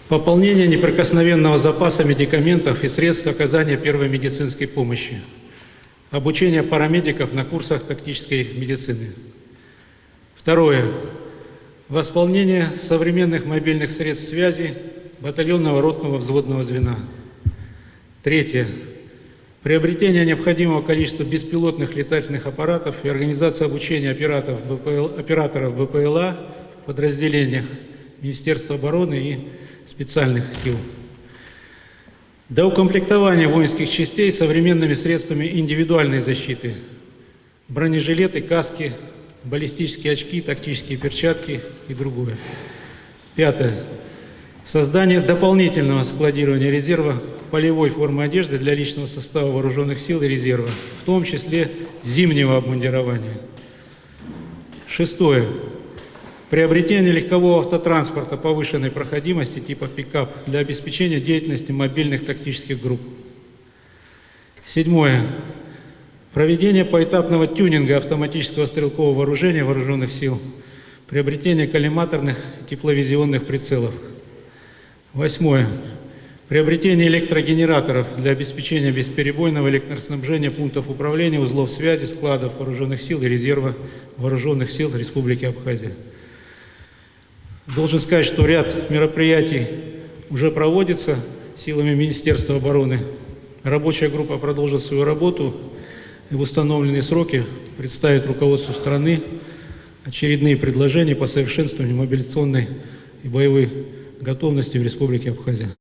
Пополнение неприкосновенного запаса медикаментов и средств оказания первой медицинской помощи. Обучение парамедиков на курсах тактической медицины. Второе. Восполнение современных мобильных средств связи батальонного, ротного, взводного звена. Третье. Приобретение необходимого количества беспилотных летательных аппаратов и организация обучения операторов БПЛА в подразделениях Министерства обороны и специальных сил. Доукомплектование воинских частей современными средствами индивидуальной защиты. Бронежилеты, каски, баллистические очки, тактические перчатки и другое. Пятое. Создание дополнительного складирования резерва полевой формы одежды для личного состава вооруженных сил и резерва, в том числе зимнего обмундирования. Шестое. Приобретение легкового автотранспорта повышенной проходимости типа пикап для обеспечения деятельности мобильных тактических групп. Седьмое. Проведение поэтапного тюнинга автоматического стрелкового вооружения вооруженных сил. Приобретение коллиматорных тепловизионных прицелов. Восьмое. Приобретение электрогенераторов для обеспечения бесперебойного электроснабжения пунктов управления, узлов связи, складов вооруженных сил и резерва вооруженных сил Республики Абхазия. Должен сказать, что ряд мероприятий уже проводится силами Министерства обороны. Рабочая группа продолжит свою работу и в установленные сроки представит руководству страны очередные предложения по совершенствованию мобилизационной и боевой готовности в Республике Абхазия.